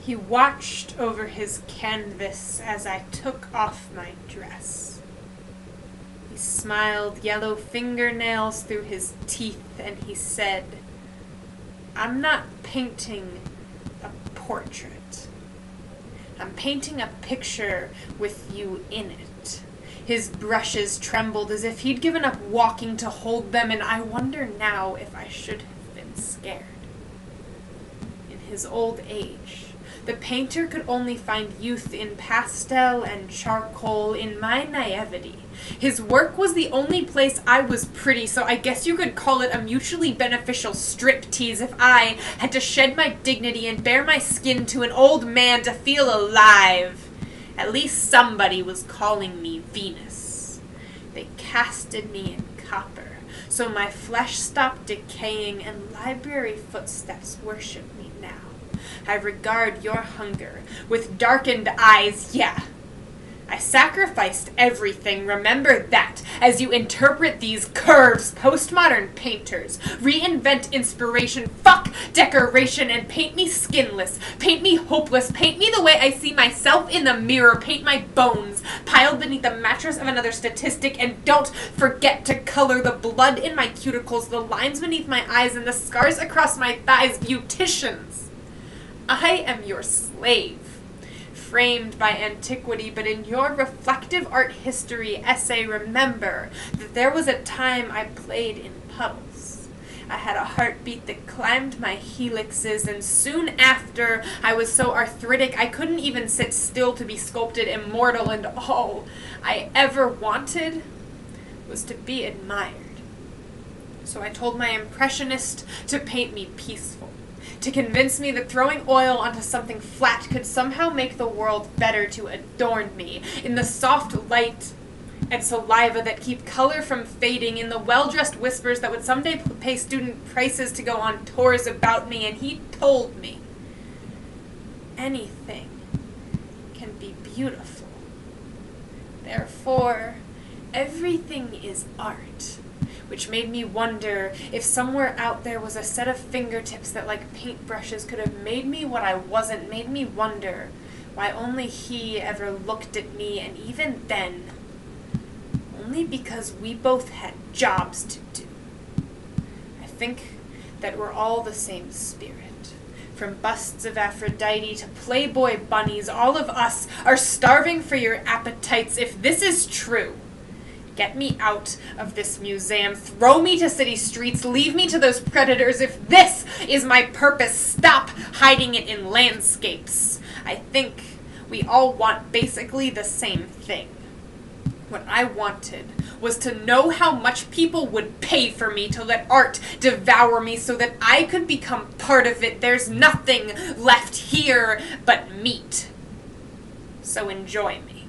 He watched over his canvas as I took off my dress. He smiled yellow fingernails through his teeth, and he said, "I'm not painting a portrait. I'm painting a picture with you in it." His brushes trembled as if he'd given up walking to hold them, and I wonder now if I should have been scared. In his old age, the painter could only find youth in pastel and charcoal. In my naivety, his work was the only place I was pretty, so I guess you could call it a mutually beneficial striptease if I had to shed my dignity and bare my skin to an old man to feel alive. At least somebody was calling me Venus. They casted me in copper, so my flesh stopped decaying, and library footsteps worship me now. I regard your hunger with darkened eyes, yeah. I sacrificed everything, remember that, as you interpret these curves. Postmodern painters reinvent inspiration, fuck decoration, and paint me skinless, paint me hopeless, paint me the way I see myself in the mirror, paint my bones piled beneath the mattress of another statistic, and don't forget to color the blood in my cuticles, the lines beneath my eyes, and the scars across my thighs. Beauticians, I am your slave, framed by antiquity, but in your reflective art history essay, remember that there was a time I played in puddles. I had a heartbeat that climbed my helixes, and soon after I was so arthritic I couldn't even sit still to be sculpted immortal, and all I ever wanted was to be admired. So I told my impressionist to paint me peaceful, to convince me that throwing oil onto something flat could somehow make the world better, to adorn me in the soft light and saliva that keep color from fading, in the well-dressed whispers that would someday pay student prices to go on tours about me. And he told me, anything can be beautiful. Therefore, everything is art. Which made me wonder if somewhere out there was a set of fingertips that, like paintbrushes, could have made me what I wasn't, made me wonder why only he ever looked at me, and even then, only because we both had jobs to do. I think that we're all the same spirit. From busts of Aphrodite to Playboy bunnies, all of us are starving for your appetites. If this is true, get me out of this museum, throw me to city streets, leave me to those predators. If this is my purpose, stop hiding it in landscapes. I think we all want basically the same thing. What I wanted was to know how much people would pay for me, to let art devour me so that I could become part of it. There's nothing left here but meat. So enjoy me.